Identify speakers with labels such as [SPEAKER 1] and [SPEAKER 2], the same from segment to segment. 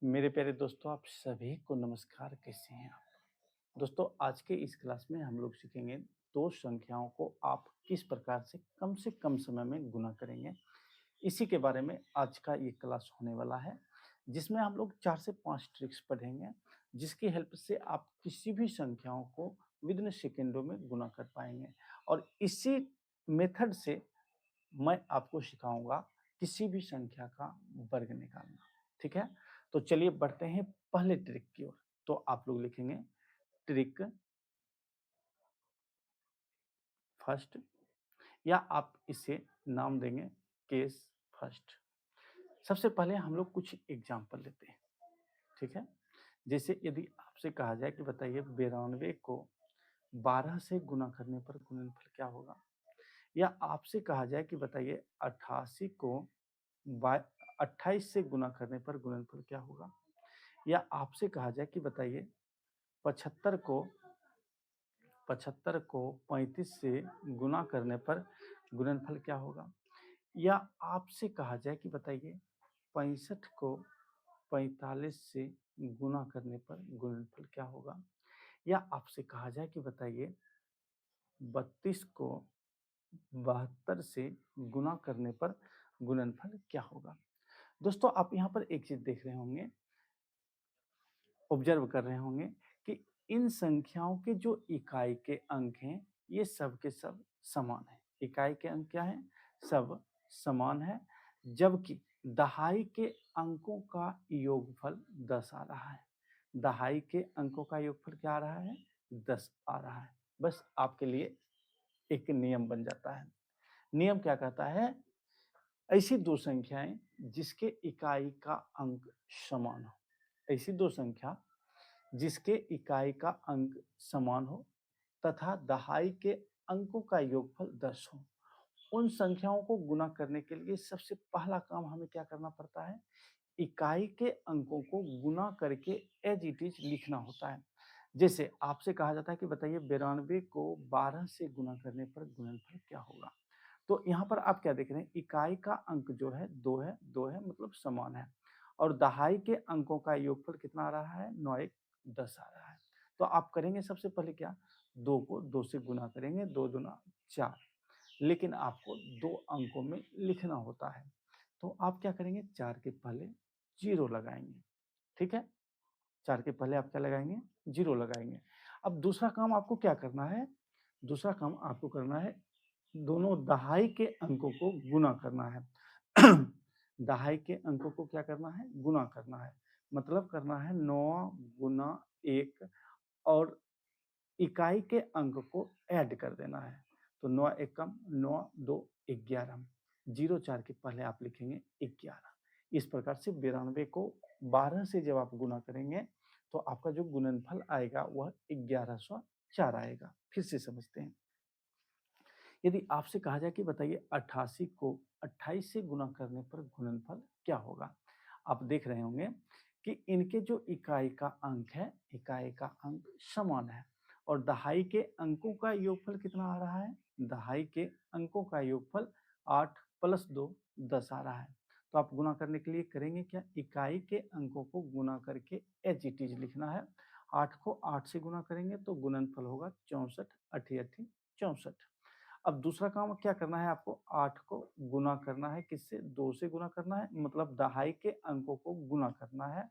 [SPEAKER 1] मेरे प्यारे दोस्तों, आप सभी को नमस्कार। कैसे हैं आप? दोस्तों, आज के इस क्लास में हम लोग सीखेंगे दो संख्याओं को आप किस प्रकार से कम समय में गुना करेंगे। इसी के बारे में आज का ये क्लास होने वाला है, जिसमें हम लोग 4 से 5 ट्रिक्स पढ़ेंगे, जिसकी हेल्प से आप किसी भी संख्याओं को विदिन सेकेंडों में गुना कर पाएंगे। और इसी मेथड से मैं आपको सिखाऊंगा किसी भी संख्या का वर्ग निकालना। ठीक है? तो चलिए बढ़ते हैं पहले ट्रिक की ओर। तो आप लोग लिखेंगे ट्रिक फर्स्ट, या आप इसे नाम देंगे केस फर्स्ट। सबसे पहले हम लोग कुछ एग्जांपल लेते हैं। ठीक है? जैसे यदि आपसे कहा जाए कि बताइए 92 को 12 से गुना करने पर गुणनफल क्या होगा, या आपसे कहा जाए कि बताइए 88 को 28 से गुना करने पर गुणनफल क्या होगा, या आपसे कहा जाए कि बताइए 75 को 35 से गुना करने पर गुणनफल क्या होगा, या आपसे कहा जाए कि बताइए 65 को 45 से गुना करने पर गुणनफल क्या होगा, या आपसे कहा जाए कि बताइए 32 को 72 से गुना करने पर गुणनफल क्या होगा। दोस्तों, आप यहाँ पर एक चीज देख रहे होंगे, ऑब्जर्व कर रहे होंगे कि इन संख्याओं के जो इकाई के अंक हैं, ये सब के सब समान है। इकाई के अंक क्या है? सब समान है। जबकि दहाई के अंकों का योगफल 10 आ रहा है। दहाई के अंकों का योगफल क्या आ रहा है? 10 आ रहा है। बस आपके लिए एक नियम बन जाता है। नियम क्या कहता है? ऐसी दो संख्याएं जिसके इकाई का अंक समान हो, ऐसी दो संख्या जिसके इकाई का अंक समान हो तथा दहाई के अंकों का योगफल 10 हो, उन संख्याओं को गुना करने के लिए सबसे पहला काम हमें क्या करना पड़ता है? इकाई के अंकों को गुना करके एज इट इज लिखना होता है। जैसे आपसे कहा जाता है कि बताइए 92 को 12 से गुना करने पर गुणनफल क्या होगा। तो यहाँ पर आप क्या देख रहे हैं? इकाई का अंक जो है 2 है, 2 है मतलब समान है। और दहाई के अंकों का योगफल कितना आ रहा है? 9 1 10 आ रहा है। तो आप करेंगे सबसे पहले क्या? 2 को 2 से गुना करेंगे, 2 दूना 4। लेकिन आपको 2 अंकों में लिखना होता है। तो आप क्या करेंगे? 4 के पहले 0 लगाएंगे। ठीक है? 4 के पहले आप क्या लगाएंगे? 0 लगाएंगे। अब दूसरा काम आपको क्या करना है? दूसरा काम आपको करना है, दोनों दहाई के अंकों को गुना करना है। दहाई के अंकों को क्या करना है? गुना करना है। मतलब करना है 9 गुना 1, और इकाई के अंक को ऐड कर देना है। तो 9 एकम 9 2 11, 0 4 के पहले आप लिखेंगे 11। इस प्रकार से 92 को 12 से जब आप गुना करेंगे तो आपका जो गुणनफल आएगा वह 1104 आएगा। फिर से समझते हैं। यदि आपसे कहा जाए कि बताइए 88 को 28 से गुना करने पर गुणनफल क्या होगा, आप देख रहे होंगे कि इनके जो इकाई का अंक है, इकाई का अंक समान है, और दहाई के अंकों का योगफल कितना आ रहा है? दहाई के अंकों का योगफल 8 प्लस 2 10 आ रहा है। तो आप गुना करने के लिए करेंगे क्या? इकाई के अंकों को गुना करके एज इट इज लिखना है। 8 को 8 से गुना करेंगे तो गुणनफल होगा 64 अठी अठी 64। अब दूसरा काम क्या करना है आपको? 8 को गुना करना है, किससे? 2 से गुना करना है, मतलब दहाई के अंकों को गुना करना है,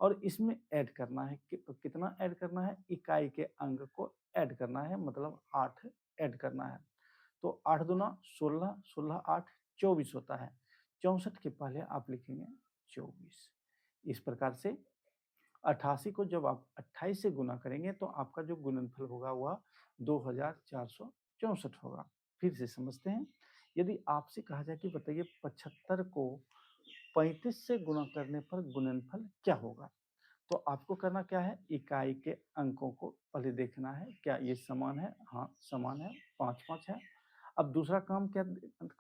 [SPEAKER 1] और इसमें ऐड करना है। कितना ऐड करना है? इकाई के अंक को ऐड करना है, मतलब 8 ऐड करना है। तो 8 दूना 16, 16 8 24 होता है। 64 के पहले आप लिखेंगे 24। इस प्रकार से 88 को जब आप 28 से गुना करेंगे तो आपका जो गुणनफल होगा वह 2464 होगा। फिर से समझते हैं। यदि आपसे कहा जाए कि बताइए 75 को 35 से गुना करने पर गुणनफल क्या होगा, तो आपको करना क्या है? इकाई के अंकों को पहले देखना है, क्या ये समान है? हाँ समान है, 5 5 है। अब दूसरा काम क्या,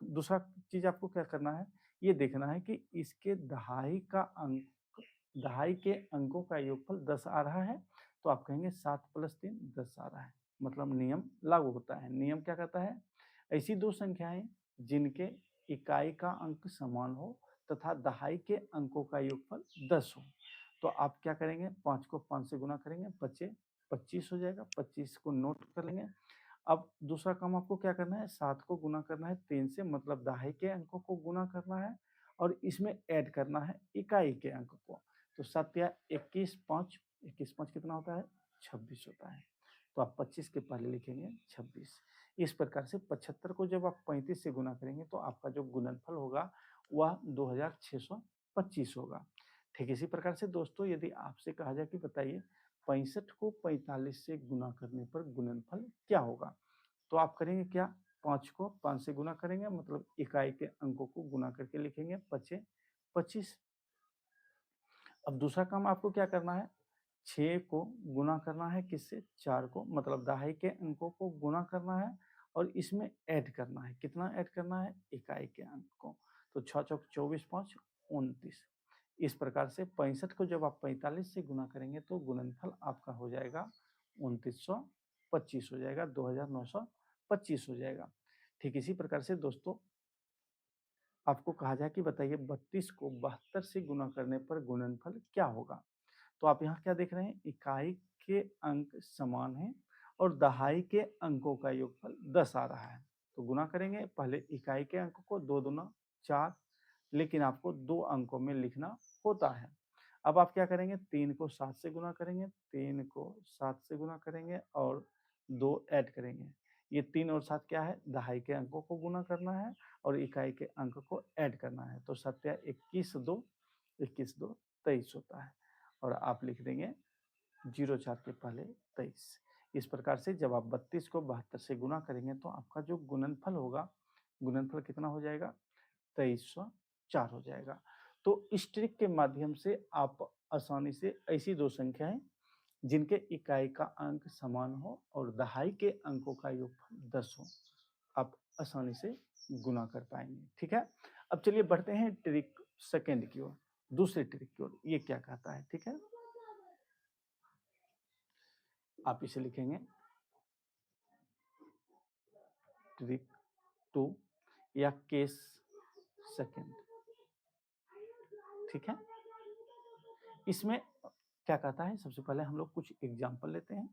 [SPEAKER 1] दूसरा चीज आपको क्या करना है? ये देखना है कि इसके दहाई का अंक, दहाई के अंकों का योगफल 10 आ रहा है। तो आप कहेंगे 7 प्लस 3 10 आ रहा है। मतलब नियम लागू होता है। नियम क्या कहता है? ऐसी दो संख्याएं जिनके इकाई का अंक समान हो तथा दहाई के अंकों का योगफल 10 हो, तो आप क्या करेंगे, 5 को 5 से गुना करेंगे, बचे 25 हो जाएगा, 25 को नोट कर लेंगे। अब दूसरा काम आपको क्या करना है, 7 को गुना करना है 3 से, मतलब दहाई के अंकों को गुना करना है और इसमें ऐड करना है इकाई के अंक को। तो 7 या 21, 5, 21 5 कितना होता है, 26 होता है। तो आप 25 के पहले लिखेंगे 26। इस प्रकार से 75 को जब आप 35 से गुना करेंगे तो आपका जो गुणनफल होगा वह 2625 होगा। ठीक इसी प्रकार से दोस्तों, यदि आपसे कहा जाए कि बताइए 65 को 45 से गुना करने पर गुणनफल क्या होगा, तो आप करेंगे क्या, 5 को 5 से गुना करेंगे, मतलब इकाई के अंकों को गुना करके लिखेंगे, बचे 25। अब दूसरा काम आपको क्या करना है, 6 को गुना करना है किससे, 4 को, मतलब दहाई के अंकों को गुना करना है और इसमें ऐड करना है, कितना ऐड करना है, इकाई के अंक को। तो 6 चौक 24, 5 29। इस प्रकार से 65 को जब आप 45 से गुना करेंगे तो गुणनफल आपका हो जाएगा 2925 हो जाएगा, 2925 हो जाएगा। ठीक इसी प्रकार से दोस्तों, आपको कहा जाए कि बताइए 32 को 72 से गुना करने पर गुणनफल क्या होगा, तो आप यहाँ क्या देख रहे हैं, इकाई के अंक समान हैं और दहाई के अंकों का योगफल 10 आ रहा है। तो गुना करेंगे, पहले इकाई के अंक को 2 दूना 4, लेकिन आपको 2 अंकों में लिखना होता है। अब आप क्या करेंगे, 3 को 7 से गुना करेंगे, 3 को 7 से गुना करेंगे और 2 ऐड करेंगे। ये 3 और 7 क्या है, दहाई के अंकों को गुना करना है और इकाई के अंक को ऐड करना है। तो 7 या 21 2, 21 2 23 होता है और आप लिख देंगे 04 के पहले 23। इस प्रकार से जब आप 32 को 72 से गुना करेंगे तो आपका जो गुणनफल होगा, गुणनफल कितना हो जाएगा, 2304 हो जाएगा। तो इस ट्रिक के माध्यम से आप आसानी से ऐसी दो संख्याएं जिनके इकाई का अंक समान हो और दहाई के अंकों का योगफल 10 हो, आप आसानी से गुना कर पाएंगे। ठीक है, अब चलिए बढ़ते हैं ट्रिक सेकेंड की ओर, दूसरे ट्रिक की ओर। ये क्या कहता है, ठीक है, आप इसे लिखेंगे ट्रिक 2 या केस सेकेंड। ठीक है, इसमें क्या कहता है, सबसे पहले हम लोग कुछ एग्जाम्पल लेते हैं।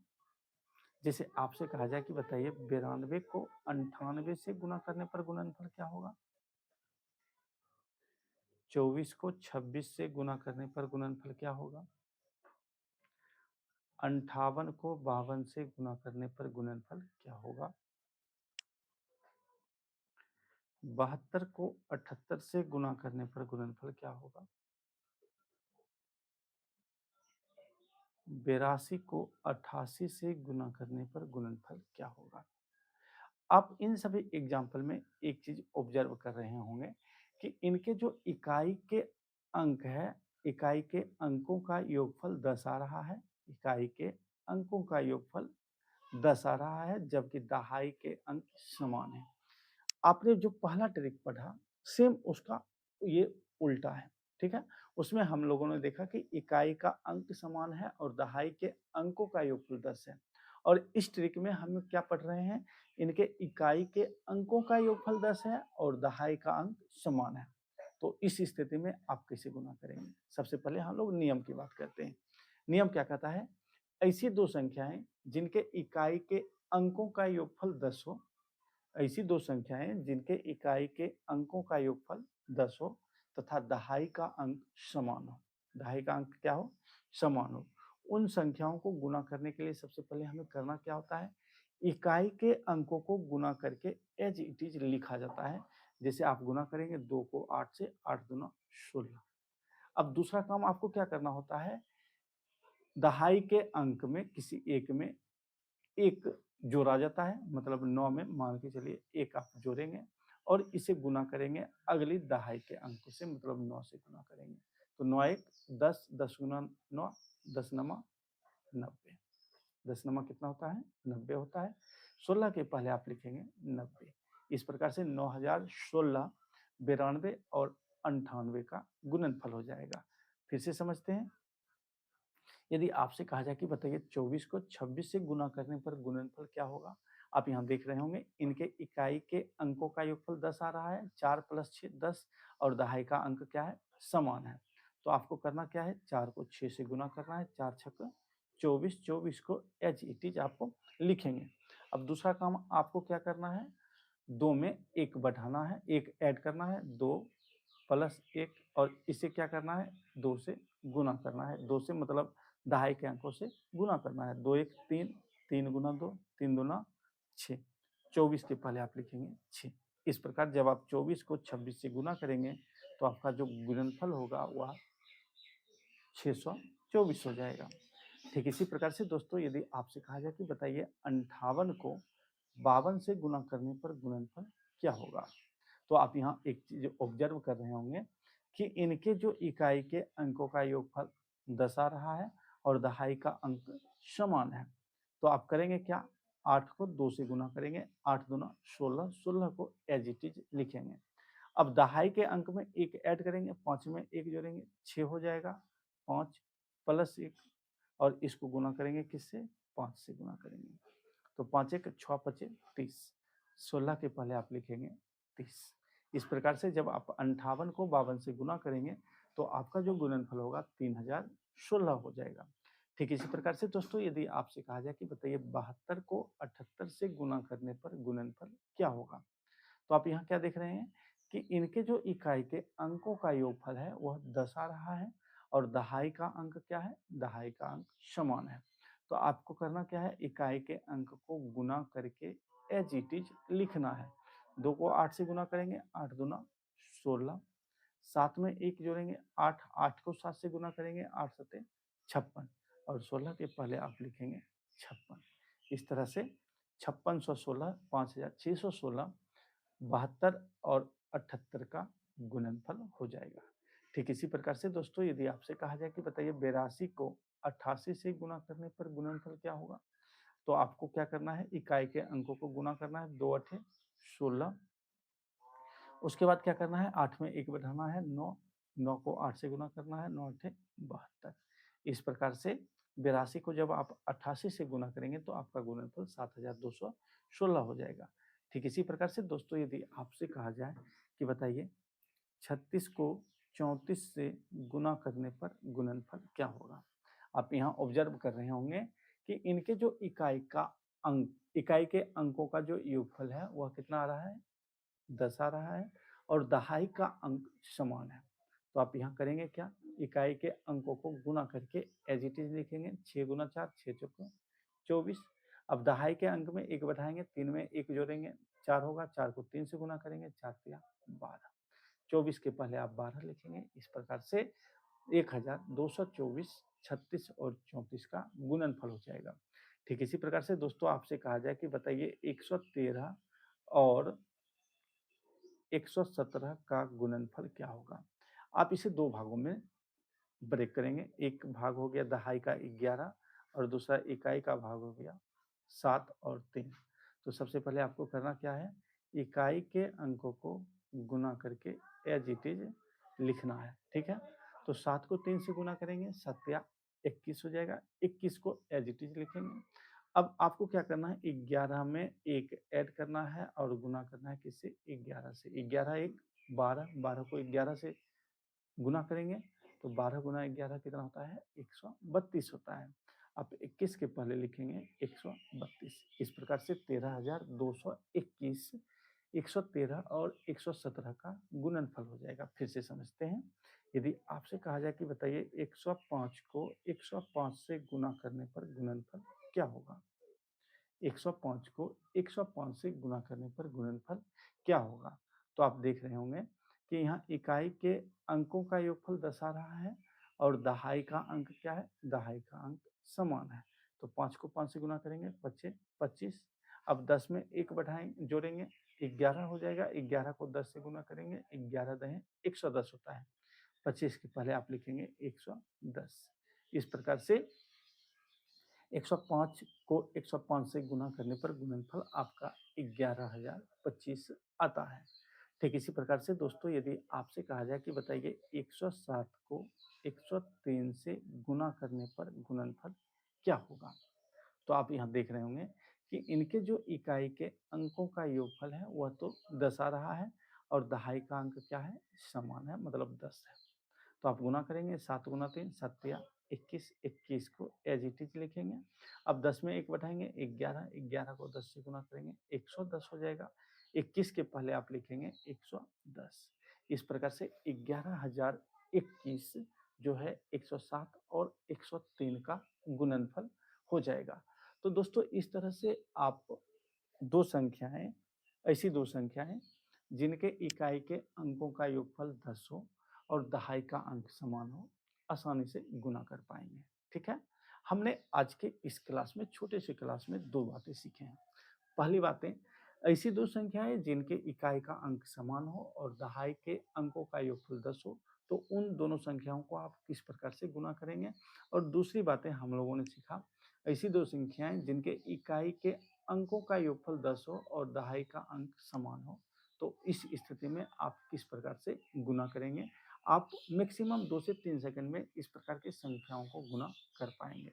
[SPEAKER 1] जैसे आपसे कहा जाए कि बताइए 92 को 98 से गुना करने पर गुणनफल क्या होगा, 24 को 26 से गुना करने पर गुणनफल क्या होगा, 58 को 52 से गुना करने पर गुणनफल क्या होगा, 72 को 78 से गुना करने पर गुणनफल क्या होगा, 82 को 88 से गुना करने पर गुणनफल क्या होगा। आप इन सभी एग्जाम्पल में एक चीज ऑब्जर्व कर रहे होंगे कि इनके जो इकाई के अंक है, इकाई के अंकों का योगफल 10 आ रहा है, इकाई के अंकों का योगफल 10 आ रहा है, जबकि दहाई के अंक समान है। आपने जो पहला ट्रिक पढ़ा, सेम उसका ये उल्टा है। ठीक है, उसमें हम लोगों ने देखा कि इकाई का अंक समान है और दहाई के अंकों का योगफल 10 है, और इस ट्रिक में हम क्या पढ़ रहे हैं, इनके इकाई के अंकों का योगफल 10 है और दहाई का अंक समान है। तो इस स्थिति में आप कैसे गुना करेंगे, सबसे पहले हम लोग नियम की बात करते हैं। नियम क्या कहता है, ऐसी दो संख्याएं जिनके इकाई के अंकों का योगफल 10 हो, ऐसी दो संख्याएं जिनके इकाई के अंकों का योगफल 10 हो तथा दहाई का अंक समान हो, दहाई का अंक क्या हो, समान हो, उन संख्याओं को गुना करने के लिए सबसे पहले हमें करना क्या होता है, इकाई के अंकों को गुना करके एज इट इज लिखा जाता है। जैसे आप गुना करेंगे 2 को 8 से, 8 दूना 16। अब दूसरा काम आपको क्या करना होता है, दहाई के अंक में किसी एक में एक जोड़ा जाता है, मतलब 9 में मान के चलिए एक आप जोड़ेंगे और इसे गुना करेंगे अगली दहाई के अंक से, मतलब 9 से गुना करेंगे। तो 9 1 10, 10 गुना 9, 10 नमा 90, 10 नमा कितना होता है, 90 होता है। 16 के पहले आप लिखेंगे 90। इस प्रकार से 9016 92 और 98 का गुणनफल हो जाएगा। फिर से समझते हैं, यदि आपसे कहा जाए कि बताइए 24 को 26 से गुना करने पर गुणनफल क्या होगा, आप यहाँ देख रहे होंगे इनके इकाई के अंकों का योगफल 10 आ रहा है, 4 + 6 10 और दहाई का अंक क्या है, समान है। तो आपको करना क्या है, 4 को 6 से गुना करना है, 4 छक्का 24, 24 को एज इट इज आपको लिखेंगे। अब दूसरा काम आपको क्या करना है, 2 में 1 बढ़ाना है, 1 ऐड करना है, 2 प्लस 1 और इसे क्या करना है, 2 से गुना करना है। 2 से मतलब दहाई के अंकों से गुना करना है। 2 1 3, 3 गुना 2, 3 दूना 6, 24 के पहले आप लिखेंगे 6। इस प्रकार जब आप 24 को 26 से गुना करेंगे तो आपका जो गुणनफल होगा वह 624 हो जाएगा। ठीक इसी प्रकार से दोस्तों यदि आपसे कहा जाए कि बताइए 58 को 52 से गुना करने पर गुणनफल क्या होगा, तो आप यहाँ एक चीज ऑब्जर्व कर रहे होंगे कि इनके जो इकाई के अंकों का योगफल 10 आ रहा है और दहाई का अंक समान है। तो आप करेंगे क्या, 8 को 2 से गुना करेंगे, 8 दूना 16, 16 को एज इट इज लिखेंगे। अब दहाई के अंक में 1 ऐड करेंगे, 5 में 1 जोड़ेंगे, 6 हो जाएगा, 5 प्लस 1 और इसको गुना करेंगे किससे, 5 से गुना करेंगे। तो 5 1 6 5 30, 16 के पहले आप लिखेंगे 30। इस प्रकार से जब आप 58 को 52 से गुना करेंगे तो आपका जो गुणनफल होगा 3016 हो जाएगा। ठीक इसी प्रकार से दोस्तों यदि आपसे कहा जाए कि बताइए 72 को 78 से गुना करने पर गुणनफल क्या होगा, तो आप यहाँ क्या देख रहे हैं कि इनके जो इकाई के अंकों का योगफल है वह 10 आ रहा है और दहाई का अंक क्या है, दहाई का अंक समान है। तो आपको करना क्या है, इकाई के अंक को गुना करके एज इट इज लिखना है। 2 को 8 से गुना करेंगे, 8 दूना 16, 7 में 1 जोड़ेंगे 8, 8 को 7 से गुना करेंगे, 8 सते 56 और 16 के पहले आप लिखेंगे 56। इस तरह से 5616, 5616, 72 और 78 का गुणनफल हो जाएगा। ठीक इसी प्रकार से दोस्तों यदि आपसे कहा जाए कि बताइए 82 को 88 से गुना करने पर गुणनफल क्या होगा, तो आपको क्या करना है, इकाई के अंकों को गुना करना है, 2 8 16, उसके बाद क्या करना है, 8 में 1 बढ़ाना है, 9, 9 को 8 से गुना करना है, 9 8 72। इस प्रकार से 82 को जब आप 88 से गुना करेंगे तो आपका गुणनफल 7216 हो जाएगा। ठीक इसी प्रकार से दोस्तों यदि आपसे कहा जाए कि बताइए 36 को 34 से गुना करने पर गुणनफल क्या होगा, आप यहाँ ऑब्जर्व कर रहे होंगे कि इनके जो इकाई के अंकों का जो योगफल है वह कितना आ रहा है, 10 आ रहा है और दहाई का अंक समान है। तो आप यहाँ करेंगे क्या, इकाई के अंकों को गुना करके एज इट इज लिखेंगे, 6 गुना 4 6 चौको 24। अब दहाई के अंक में 1 बढ़ाएंगे, 3 में 1 जोड़ेंगे, 4 होगा, 4 को 3 से गुना करेंगे, 4 तिया 12, 24 के पहले आप 12 लिखेंगे। इस प्रकार से 1224, 36 और 34 का गुणनफल हो जाएगा। ठीक इसी प्रकार से दोस्तों आपसे कहा जाए कि बताइए 113 और 117 का गुणनफल क्या होगा। आप इसे 2 भागों में ब्रेक करेंगे, एक भाग हो गया दहाई का 11 और दूसरा इकाई का भाग हो गया 7 और 3। तो सबसे पहले आपको करना क्या है, इकाई के अंकों को गुना करके एज इट इज लिखना है, ठीक है। तो 7 को 3 से गुना करेंगे, 7 या 21 हो जाएगा, 21 को एज इट इज लिखेंगे। अब आपको क्या करना है, 11 में 1 ऐड करना है और गुना करना है किससे, 11 से। 11 1 12, 12 को 11 से गुना करेंगे तो 12 गुना 11 कितना होता है, 132 होता है। आप 21 के पहले लिखेंगे 132। इस प्रकार से 13,221, 113 और 117 का गुणनफल हो जाएगा। फिर से समझते हैं, यदि आपसे कहा जाए कि बताइए 105 को 105 से गुना करने पर गुणनफल क्या होगा, 105 को 105 से गुना करने पर गुणनफल क्या होगा, तो आप देख रहे होंगे कि यहाँ इकाई के अंकों का योगफल 10 आ रहा है और दहाई का अंक क्या है, दहाई का अंक समान है। तो 5 को 5 से गुना करेंगे, 25 25। अब 10 में 1 बढ़ाएंगे जोड़ेंगे, 11 हो जाएगा, 11 को 10 से गुना करेंगे, 11 दहें 110 होता है। 25 के पहले आप लिखेंगे 110। इस प्रकार से 105 को 105 से गुना करने पर गुणनफल आपका 11,025 आता है। ठीक इसी प्रकार से दोस्तों यदि आपसे कहा जाए कि बताइए 107 को 103 से गुना करने पर गुणनफल क्या होगा, तो आप यहाँ देख रहे होंगे कि इनके जो इकाई के अंकों का योगफल है वह तो 10 आ रहा है और दहाई का अंक क्या है, समान है, मतलब 10 है। तो आप गुना करेंगे 7 गुना 3 7 तिया 21, 21 को एज इट इज लिखेंगे। अब 10 में 1 बढ़ाएँगे 11, 11 को 10 से गुना करेंगे 110 हो जाएगा। 21 के पहले आप लिखेंगे 110। इस प्रकार से 11,021 जो है 107 और 103 का गुणनफल हो जाएगा। तो दोस्तों इस तरह से आप 2 संख्याएँ ऐसी 2 संख्याएँ जिनके इकाई के अंकों का योगफल 10 हो और दहाई का अंक समान हो, आसानी से गुणा कर पाएँगे। ठीक है? हमने आज के इस क्लास में छोटे से क्लास में 2 बातें सीखे हैं। पहली बातें, ऐसी 2 संख्याएँ जिनके इकाई का अंक समान हो और दहाई के अंकों का योगफल 10 हो, तो उन दोनों संख्याओं को आप किस प्रकार से गुणा करेंगे? और दूसरी बातें हम लोगों ने सीखा, ऐसी 2 संख्याएँ जिनके इकाई के अंकों का योगफल 10 हो और दहाई का अंक समान हो, तो इस स्थिति में आप किस प्रकार से गुणा करेंगे? आप मैक्सिमम 2 से 3 सेकंड में इस प्रकार की संख्याओं को गुणा कर पाएँगे।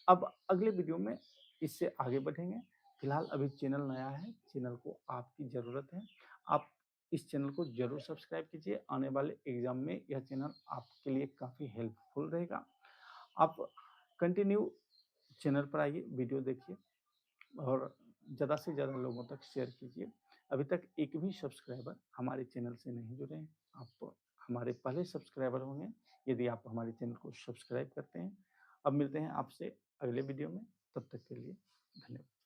[SPEAKER 1] अब अगले वीडियो में इससे आगे बढ़ेंगे। फिलहाल अभी चैनल नया है, चैनल को आपकी ज़रूरत है। आप इस चैनल को ज़रूर सब्सक्राइब कीजिए, आने वाले एग्ज़ाम में यह चैनल आपके लिए काफ़ी हेल्पफुल रहेगा। आप कंटिन्यू चैनल पर आइए, वीडियो देखिए और ज़्यादा से ज़्यादा लोगों तक शेयर कीजिए। अभी तक एक भी सब्सक्राइबर हमारे चैनल से नहीं जुड़े हैं, आप हमारे पहले सब्सक्राइबर होंगे यदि आप हमारे चैनल को सब्सक्राइब करते हैं। अब मिलते हैं आपसे अगले वीडियो में, तब तक के लिए धन्यवाद।